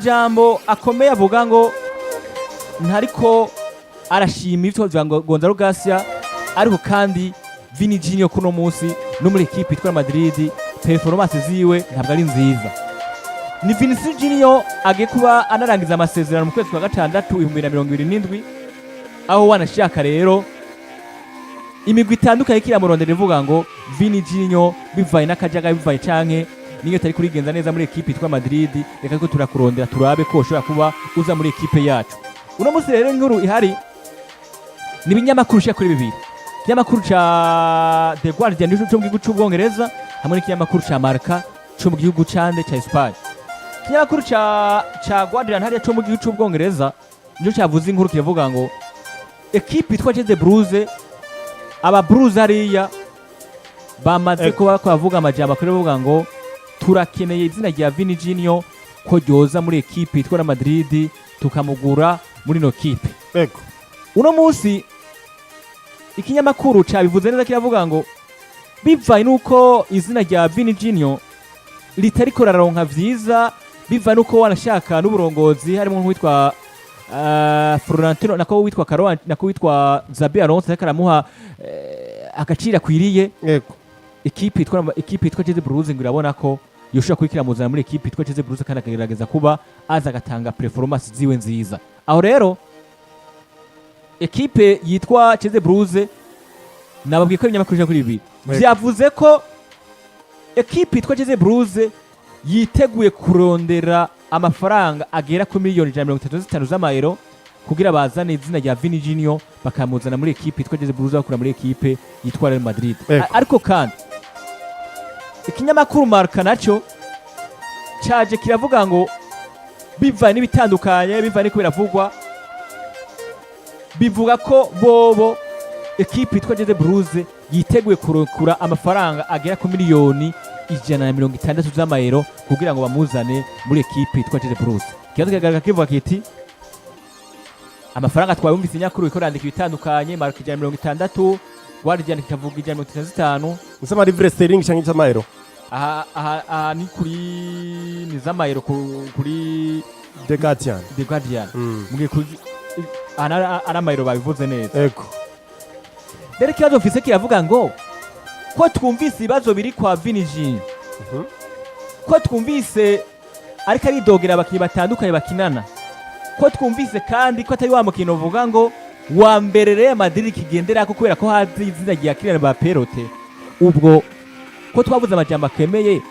jambo akomeye avuga ngo ntariko arashima ivyo Gonzalo Garcia ariko kandi Vini Junior kuno munsi no muri equipe itwa Madrid performance ziwe ntabwo ari nziza. Ni Vini Junior agiye kuba anarangiza amasezerano mu kwezi kwa gatandatu 2027 aho wanashaka rero imigwi itandukanye kiramurondera ivuga ngo Vini Junior bivaye n'akajaga bivaye canke niyo tari kurigenza neza muri equipe itwa Madrid reka ko turakurondera turabe ko ushobora kuba uza muri equipe yacu. Uno munsi rero inkuru ihari ni binyamakuru cya kuri bibiri. Kinyamakuru cha The Guardian cyo mu gihugu cy'Ubwongereza hamwe n'ikinyamakuru cha Marca cyo mu gihugu cyande cha Espagne. Kinyamakuru cha Guardian hariya cyo mu gihugu cy'Ubwongereza nico cyavuze inkuru kivuga ngo equipe itwa The Blues aba Blues hariya bamaze kuba kwavuga amajambo kuri bavuga ngo turakeneye izina rya Vini Junior ko ryoza muri equipe itwa Madrid tukamugura muri no kipe. Ego. Uno munsi ikinyamakuru cabivuze neza kiravuga ngo bivaye nuko izina rya Vini Junior litari koraronka vyiza bivaye nuko wanashaka n'uburongozi harimo nk'uwitwa Florentino nako witwa Caron nako witwa XABI ALONSO karamuha agacira kwiriye. Ego. Equipe itwa Chelsea Blues ngo irabona ko yoshobora kwikira muzana muri equipe itwa Chelsea Blues kandi akagerageza kuba aza gatanga performance ziwe nziza. Aho rero equipe yitwa Chelsea Blues nababwiye ko ibinyamakuru kuri ibi byavuze ko equipe yitwa Chelsea Blues yiteguye kurondera amafaranga agera ku miliyoni 135 z'amayero kugira bazane izina rya Vini Junior bakamuzana muri equipe yitwa Chelsea Blues bakura muri equipe yitwa Real Madrid. Ariko kandi ikinyamakuru Marca naco caje kiravuga ngo bivaye n'ibitandukanye bivaye n'iko biravugwa bivuga ko bobo equipe itwa Chelsea Blues yiteguye kurokura amafaranga agera ku miliyoni 160 z'amayero kugira ngo bamuzane muri equipe itwa Chelsea Blues. Kiyazo kigaragara kivuga kiti amafaranga twabumvise inyakuru ikorandika ibitandukanye Marca 160 Guardian kitavuga 135 usama livre sterling cyangwa z'amayero aha ni kuri ni z'amayero kuri The Guardian mugiye kuri ana mayero babivuze neza. Ego. Dere kiyazo ofise kiravuga ngo ko twumvise ibibazo biri kwa Vini Junior ko twumvise ariko ari dogera abakinyi batandukanye bakinana ko twumvise kandi ko atari wa mukino uvuga ngo wa mbere Real Madrid kigendera ko kubera ko hazi izina rya Kylian Mbappe ubwo ko twavuze amajambo akemeye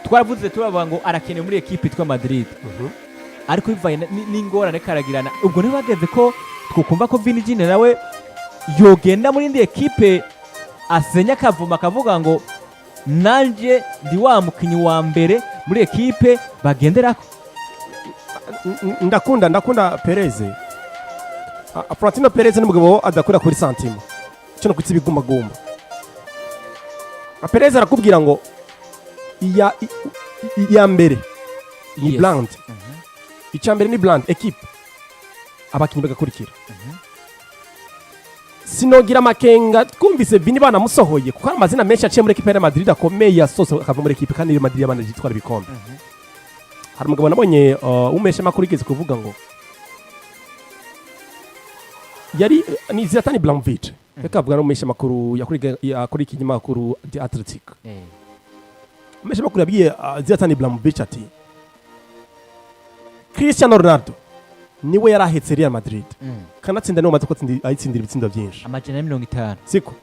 twaravuze turavuga ngo arakeneye muri equipe itwa Madrid ariko bivaye n'ingorane karagirana ubwo niba bageze ko twokumva ko Vini Junior nawe yogenda muri ndi equipe asenya kavuma akavuga ngo nanje ndi wa mukinyi wa mbere muri equipe bagenderako. Ndakunda Perez. Florentino Perez n'umugabo adakora kuri santimo cyo no kwitsi biguma gumba. Perez arakubwira ngo iya mbere ni bland. Icyambere ni bland equipe abakinyi bagakurikira. Sinogira makenga twumvise Vini bana musohoye kuko amazina menshi aciye muri equipe ya Madrid akomeye yasose akava muri equipe kandi Madrid yabana yitwara ibikombe. Hari umugabo nabonye umeshe makuru igeze kuvuga ngo yari ni Zlatan Ibrahimovic reka avuga no umeshe makuru yakuri ikinyamakuru The Athletic. Umeshe makuru yabiye Zlatan Ibrahimovic ati Cristiano Ronaldo niwe yarahetse Real Madrid kanatsinda no maze ko ayitsindira ibitsindo byinshi amajana 50 siko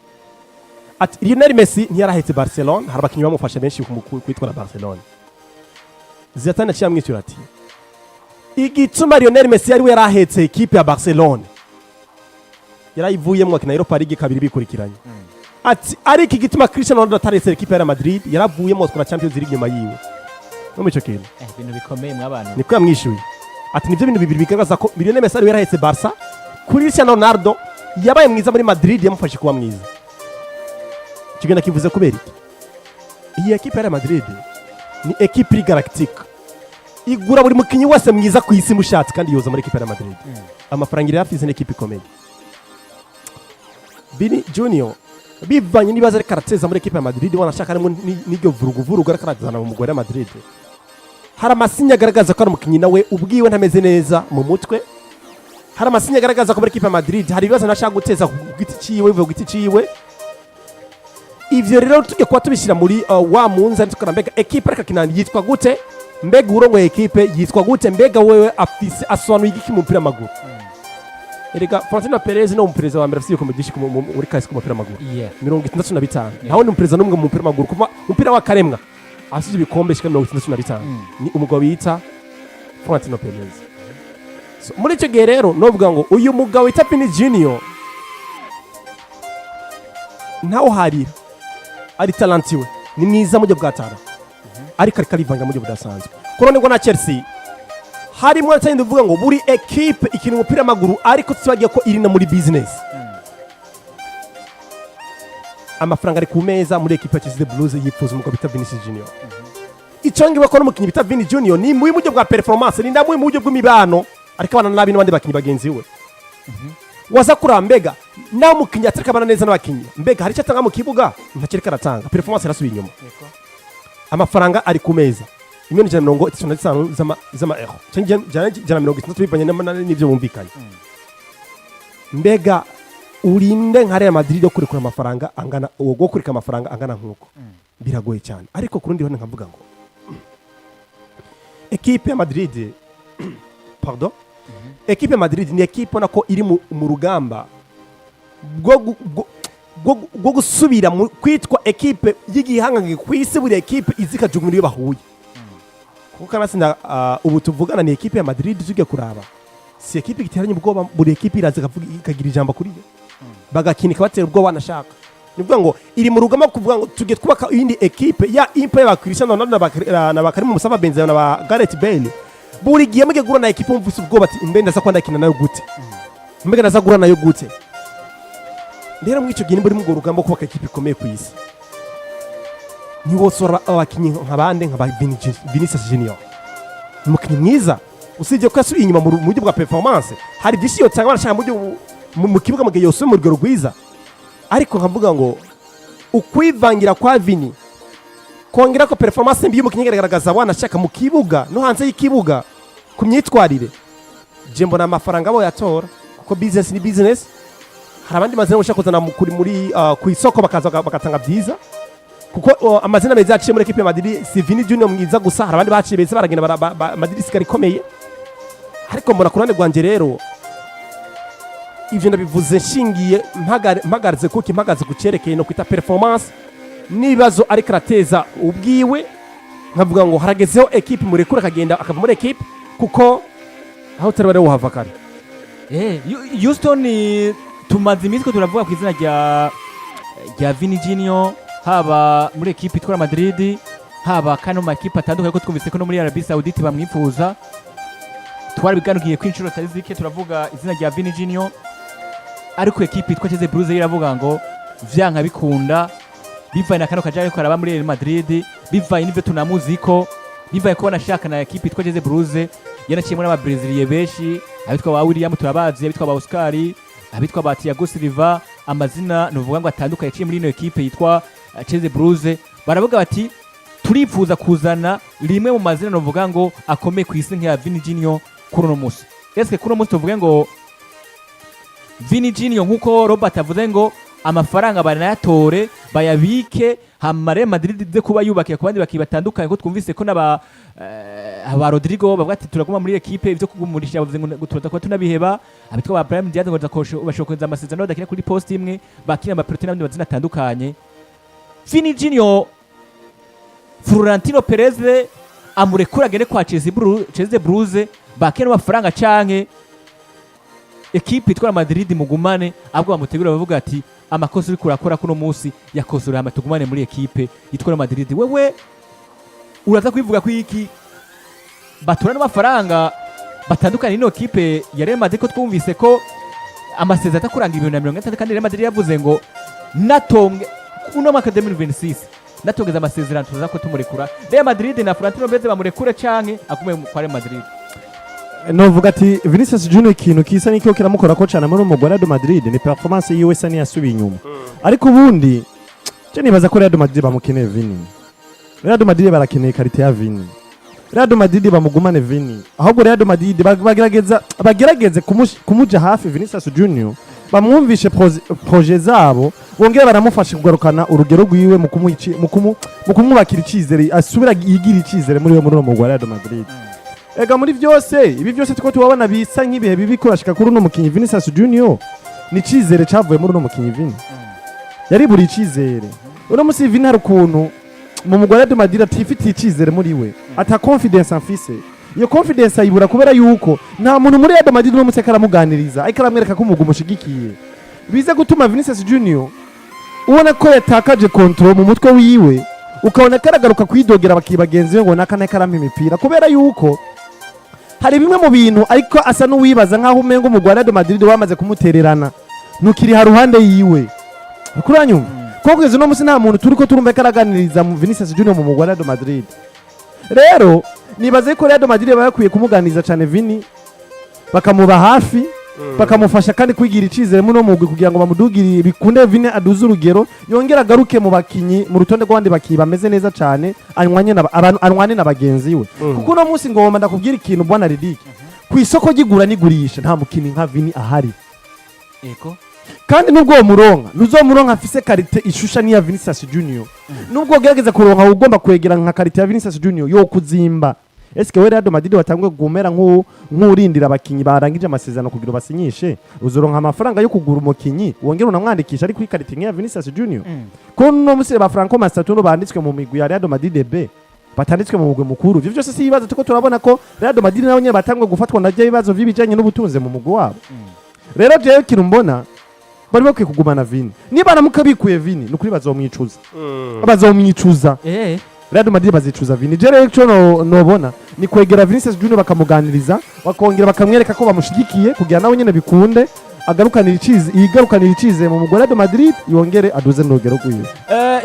ati Lionel Messi ntiyarahetse Barcelona hari abakinyi bamufasha benshi kwitwara Barcelona. Zlatan aciyamwishyura ati igituma Lionel Messi yari yarahetse equipe ya Barcelona yarayivuyemo akina Europa League kabiri bikurikiranye ati ariko igituma Cristiano Ronaldo ataretse equipe ya Madrid yaravuyemo twara Champions League nyuma yiwe no mu cyo kintu ibintu bikomeye mw'abantu niko yamwishyuye ati nivyo bintu bibiri bigaragaza ko Lionel Messi yari yarahetse Barca Cristiano Ronaldo yabaye mwiza muri Madrid yamufashe kuba mwiza. Kigenda kivuze kubera iki iyi equipe ya Madrid ni equipe galactique igura buri mukinyi wese mwiza ku isi mushatse kandi yoza muri equipe ya Madrid. Amafaranga iri hafi equipe ikomeye. Vini Junior bivanye nibaza reka arateza muri equipe ya Madrid wanashaka harimo n'iryo vuruguvurugu reka arazana mu mugore wa Madrid hari amasinya agaragaza ko ari umukinnyi nawe ubwiwe ntameze neza mu mutwe, hari amasinya agaragaza ko muri ekipe ya Madrid hari ibibazo nashaka guteza ku giti ciwe bivuga ku giti ciwe. Ivyo rero tujye kuba tubishyira muri wa munzani tukana mbega ekipe ariko kinani yitwa gute, mbega urongoye ekipe yitwa gute, mbega wewe afise asobanuye iki mu mupira w'amaguru. Erega Florentino Perez no umupereza wa mbere afise ibikombe byinshi muri kahise k'umupira w'amaguru 65. Naho ni umupereza n'umwe mu mupira w'amaguru kuva umupira wa karemwa afise ibikombe shika 65. Ni umugabo bita Florentino Perez. So, muri icyo gihe rero novuga ngo uyu mugabo wita Vini Junior ntawo harira, ari talantiwe, ni mwiza mu buryo bwatara, ariko arivanga mu buryo budasanzwe. Kurone ngo na Chelsea harimo atandi uvuga ngo buri equipe ikina umupira w'amaguru ariko tubagiye ko iri na muri business. Amafaranga ari ku meza muri equipe ya Chelsea Blues yifuza umugabo bita Vini Junior. Icyo ngiye ko n'umukinnyi bita Vini Junior ni mu buryo bwa performance, ni ndamwe mu buryo bw'imibano, ariko abana nabi n'abandi bakinnyi bagenzi we. Waza kurambega nawe umukinnyi atakabana neza n'abakinnyi, mbega hari icyo atanga mu kibuga ntakireka aratanga, performance irasubiye inyuma. Amafaranga ari ku meza imyenda 195 z'ama euro cyangwa 160 bivanye n'ibyo bumvikanye. Mbega urinde nka Real Madrid yo kurekura amafaranga angana uwo kureka amafaranga angana nk'uko biragoye cyane. Ariko ku rundi ruhande nkavuga ngo equipe ya Madrid pardon, equipe ya Madrid ni equipe nako iri mu rugamba bwo gusubira kwitwa equipe y'igihanganye ku isi, buri equipe izikajugunya iyo bahuye. Kuko kanasina ubu tuvugana ni equipe ya Madrid tujye kuraba, si equipe giteranye ubwoba, buri equipe iraza ikagira ijambo kuri yo bagakinika batera ubwoba wanashaka. Nivuga ngo iri mu rugamba kuvuga ngo tujye twubaka iyindi equipe ya impa ya Cristiano Ronaldo na Bakarimu Musaba Benzema na ba Gareth Bale. Buri gihe muge gura na equipe mvise ubwoba ati imbe ndaza kwanda kina nayo gute, mbega ndaza gura nayo gute. Rero mu icyo gihe muri mu rugamba kubaka equipe ikomeye ku isi, ni wosora abakinyi nk'abande nka Vini Junior. Umukinyi mwiza usibye ko yasubiye inyuma mu buryo bwa performance, hari byinshi yotanga barashaka mu kibuga mu gihe yose mu rugero rwiza. Ariko nkavuga ngo ukwivangira kwa Vini kongera ko performance mbi y'umukinyi igaragaza wanashaka mu kibuga no hanze y'ikibuga ku myitwarire. Je mbona amafaranga abo yatora kuko business ni business. Hari abandi mazina ushaka kuzana muri ku isoko bakaza bakatanga byiza, kuko amazina meza yaciye muri equipe ya Madrid si Vini Junior mwiza gusa, hari abandi baciye beza baragenda Madrid sikari komeye. Ariko mbona kurane rwanje rero ivyo ndabivuze nshingiye mpagaze kuko impagaze gucerekeye no kwita performance nibazo ariko arateza ubwiwe. Nkavuga ngo haragezeho equipe murekura akagenda akava muri equipe kuko aho tari bari uhava kare. Houston tumaze iminsi ko turavuga ku izina rya Vini Junior, haba muri equipe itwara Madrid, haba kano ma equipe atandukanye ko twumvise ko no muri Arabie Saoudite bamwifuza. Twari biganukiye kwinshuro tazike turavuga izina rya Vini Junior, ariko equipe itwa Chelsea Blues iravuga ngo vyanka bikunda bivaye na kano kajaye ko araba muri Real Madrid, bivaye n'ivyo tunamuziko, bivaye ko banashaka na equipe itwa Chelsea Blues yanaciye muri aba-Brazilian benshi, abitwa ba William turabazi, abitwa ba Oscar, abitwa ba Thiago Silva, amazina novuga ngo atandukanye yaciye muri ino equipe yitwa Chelsea Blues. Baravuga bati turifuza kuzana rimwe mu mazina novuga ngo akomeye ku isi nk'ya Vini Junior kuri no musi. Eske kuri no musi tuvuge ngo Vini Junior nkuko Robert avuze ngo amafaranga banayatore bayabike hamare Madrid de kuba yubakiye kubandi bakibatandukanye ko twumvise ko naba aba Rodrigo bavuga ati turaguma muri equipe ivyo kugumurisha bavuze ngo turaza ko tunabiheba, abitwa ba Prime Diaz ngo bashokoza amasezerano badakina kuri post imwe bakina ama protein n'abandi bazina atandukanye. Vini Junior Florentino Perez amurekura agende kwa Chelsea Blues bakina amafaranga canke equipe itwara Madrid mugumane, ahubwo bamutegura bavuga ati amakosa uri kurakora kuno munsi yakosora amatugumane muri equipe itwara Madrid. Wewe uraza kwivuga ko iki batura n'amafaranga batandukanye n'ino equipe ya Real Madrid ko twumvise ko amasezerano atakuranga 2030 kandi Real Madrid yavuze ngo natonge uno mwaka 2026 natongeza amasezerano tuza ko tumurekura. Real Madrid na Florentino Perez bamurekura canke akume kwa Real Madrid. Novuga ati Vinicius Junior ikintu kisa nikyo kiramukora ko cyane muri umugore wa Madrid ni performance yiwe sa ni yasubiye inyuma. Ariko ubundi je nibaza ko Real Madrid bamukeneye Vini. Real Madrid barakeneye karite ya Vini. Real Madrid bamugumane Vini ahubwo Real Madrid bagerageze kumuja hafi Vinicius Junior bamwumvishe projet zabo bongere baramufasha kugarukana urugero rwiwe mu kumwubakira icizere asubira yigira icizere muri uwo mugwa Real Madrid. Ega muri byose ibi byose tuko tubabona bisa nk'ibihe bibi kurashika kuri uno mukinyi Vinicius Junior ni cizere cavuye muri uno mukinyi Vini yari buri cizere uno musi Vini hari ukuntu mu mugwa Real Madrid atifitiye icizere muri we ata confidence afise iyo confidence ayibura kubera yuko nta muntu muri Real Madrid no musekara muganiriza ariko aramwereka ko umugu mushigikiye bize gutuma Vinicius Junior ubona ko yatakaje control mu mutwe wiwe ukabona karagaruka kwidogera bakibagenzi ngo nakana karamba imipira kubera yuko hari bimwe mu bintu ariko asa n'uwibaza nkaho umengo mu Real Madrid wamaze kumutererana nukiri ha ruhande yiwe kuranyumva kogeze no musi nta muntu turiko turumva karaganiriza mu Vinicius Junior mu Real Madrid. Rero nibaze ko Real Madrid bakwiye kumuganiriza cyane Vini bakamuba hafi bakamufasha kandi kwigira icizere muno mugwi kugira ngo bamudugire bikunde Vini aduze urugero yongera garuke mu bakinyi mu rutonde rw'abandi bakiba ameze neza cyane anwane na bagenzi we kuko no musi ngomba ndakubwira ikintu bwana Ridiki ku isoko gigura nigurisha nta mukini nka Vini ahari eko kandi nubwo muronka nuzomuronka afise karite ishusha niya Vinicius Junior nubwo gerageza kuronka ugomba kwegera nka karite ya Vinicius Junior yo kuzimba eske we Real Madrid watangwe gumera nk'urindira abakinyi barangije amasezerano kugira basinyishe uzoronka amafaranga yo kugura umukinyi wongera unamwandikisha ari kuri karite ya Vinicius Junior ko no musire ba Franco Masatuno banditswe mu migwi ya Real Madrid B batanditswe mu mugwe mukuru ivyo byose si ibibazo tuko turabona ko Real Madrid nawe nyine batangwe gufatwa na ibibazo vy'ibijanye n'ubutunze mu mugwi wabo rero je kintu mbona bari bakwiye kugumana Vini niba namukabikuye Vini nukuri bazomwicuza Real Madrid bazicuza Vini je rero cyo nobona ni kwegera Vinicius Junior bakamuganiriza bakongera bakamwereka ko bamushigikiye kugira nawe nyene bikunde igarukanira icize mu mugore Real Madrid yongere aduze n'urugero rwiwe.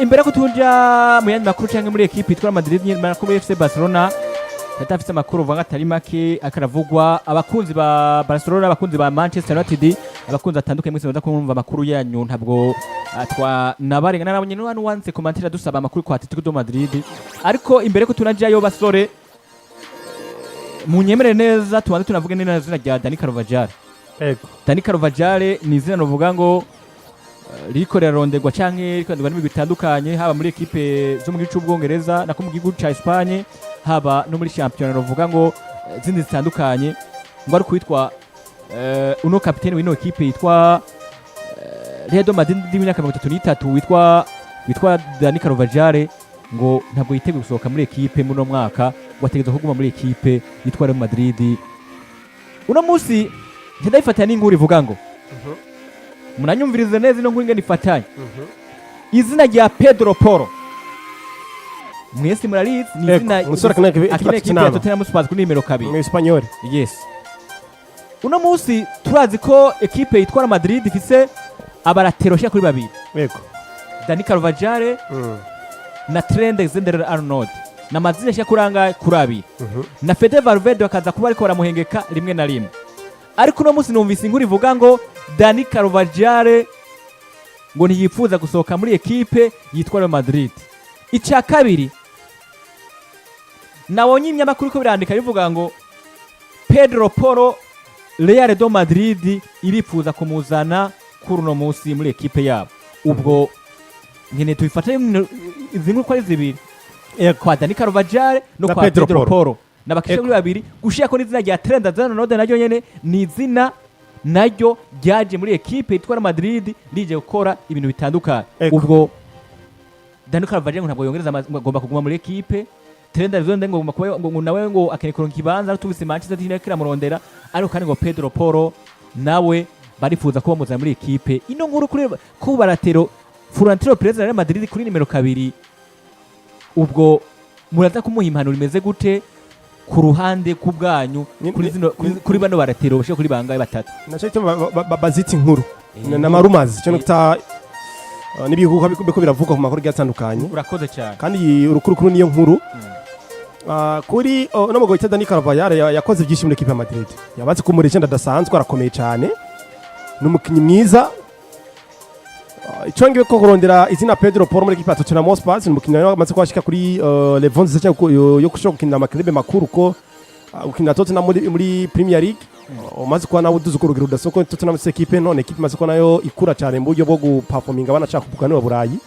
Imbere ko tuja mu yandi makuru canke muri equipe itwara Madrid nyine ko FC Barcelona yatafise amakuru vanga atari make akaravugwa abakunzi ba Barcelona abakunzi ba Manchester United abakunzi atandukanye mwese baza kumva amakuru yanyu ntabwo nabarenga nabonye n'uwantu wanze komantira dusaba amakuru kwa Atletico de Madrid ariko imbere ko tunajayo basore munyemere neza tubanze tunavuge neza zina rya Dani Carvajal. Dani Carvajal ni izina novuga ngo riko rarondegwa canke riko ndwa n'imigwi itandukanye haba muri equipe zo mu gihugu cy'Ubwongereza nako mu gihugu ca Espagne haba no muri championnat novuga ngo zindi zitandukanye ngo ari kwitwa uno kapiteni w'ino equipe yitwa Real Madrid y'imyaka 33 witwa Dani Carvajal ngo ntabwo yiteguye gusohoka muri equipe muno mwaka wategeza kuguma muri equipe yitwa Real Madrid. Uno musi ndayifatanya n'inkuru ivuga ngo munanyumvirize neza ino nkuru ingene ifatanye izina rya Pedro Porro mwese murarizi ni izina akina equipe ya Tottenham Hotspur kuri nimero 2 mu Espanyol. Yes, uno musi turazi ko equipe yitwara Madrid ifise abaratero shya kuri babiri yego Dani Carvajal na Trent Alexander-Arnold na mazina shya kuranga kurabi na Fede Valverde bakaza kuba ariko baramuhengeka rimwe na rimwe ariko uno musi numvise inkuru ivuga ngo Dani Carvajal ngo ntiyifuza gusohoka muri equipe yitwa Real Madrid. Icya kabiri nabonye imyamakuru ko birandika bivuga ngo Pedro Porro Real de Madrid irifuza kumuzana kuri uno musi muri equipe yabo ubwo ngene tubifata izinkuru ko ari zibiri kwa Dani Carvajal no kwa Pedro Porro nabakisha muri babiri gushya ko n'izina rya Trent Alexander-Arnold naryo nyene ni izina naryo ryaje muri equipe yitwa Madrid rije gukora ibintu bitandukanye ubwo Dani Carvajal ntabwo yongereza agomba kuguma muri equipe Trent Alexander-Arnold ngo nawe ngo akeneye kuronka ikibanza tubise Manchester United kiramurondera ariko kandi ngo Pedro Porro nawe barifuza kuba muzana muri equipe ino nkuru kuri ko baratero Florentino Perez Real Madrid kuri nimero 2 ubwo muraza kumuha impanuro imeze gute ku ruhande kubwanyu kuri bano baratero bashye kuri bangaye batatu naco cyo bazita inkuru na marumazi cyo nta nibihuha biko biravuga ku makuru gatandukanye urakoze cyane kandi urukuru niyo nkuru kuri no mugo yita Dani Carvajal yakoze byinshi muri equipe ya Madrid yabaze kumurije ndadasanzwe arakomeye cyane n'umukinyi mwiza icongiwe ko kurondera izina Pedro Porro muri equipe ya Tottenham Hotspur ni umukinnyi wamaze kwashika kuri level nziza yo kushobora gukinira amaklebe makuru ko gukinira Tottenham muri Premier League umaze kuba nawe uduze urugero rudasoko Tottenham se equipe none equipe imaze kuba nayo ikura cyane mu buryo bwo guperforminga banashaka kuvuga no Burayi.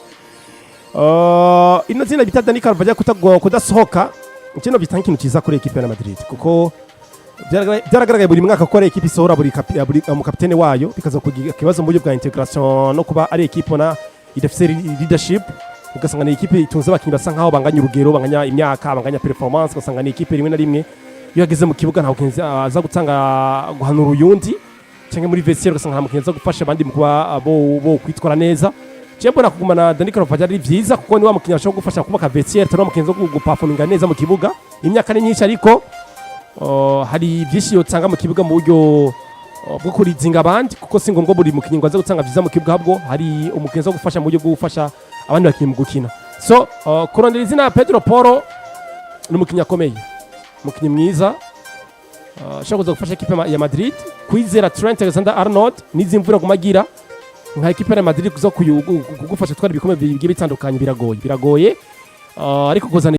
Ino zina bita Dani Carvajal kudasohoka kino bita nk'ikintu cyiza kuri equipe ya Madrid kuko byaragaragaye buri mwaka ko ari equipe isohora buri kapitene wayo bikaza kugira kibazo mu buryo bwa integration no kuba ari equipe na idafise leadership ugasanga ni equipe itunze abakinyi basa nkaho banganya urugero banganya imyaka banganya performance ugasanga ni equipe rimwe na rimwe iyo ageze mu kibuga ntaho aza gutanga guhanura uyundi cyangwa muri vestiaire ugasanga nta mukinyi aza gufasha abandi mu kuba bo kwitwara neza Chembo na kugumana Dani Carvajal ari byiza kuko ni wa mukinyi ashobora gufasha kubaka vestiaire tano mukinyi zo guperforminga neza mu kibuga imyaka ni nyinshi ariko hari byinshi yotanga mu kibuga mu buryo bwo kurizinga abandi kuko si ngombwa buri mukinyi ngo aze gutanga byiza mu kibuga ahubwo hari umukinyi zo gufasha mu buryo bwo gufasha abandi bakinyi mu gukina so kurondera izina Pedro Porro ni umukinyi akomeye umukinyi mwiza ashobora gufasha equipe ya Madrid kwizera Trent Alexander-Arnold n'izimvura gumagira nka equipe ya Madrid kuzo kugufasha twari bikomeye bigiye bitandukanye biragoye ariko kuzana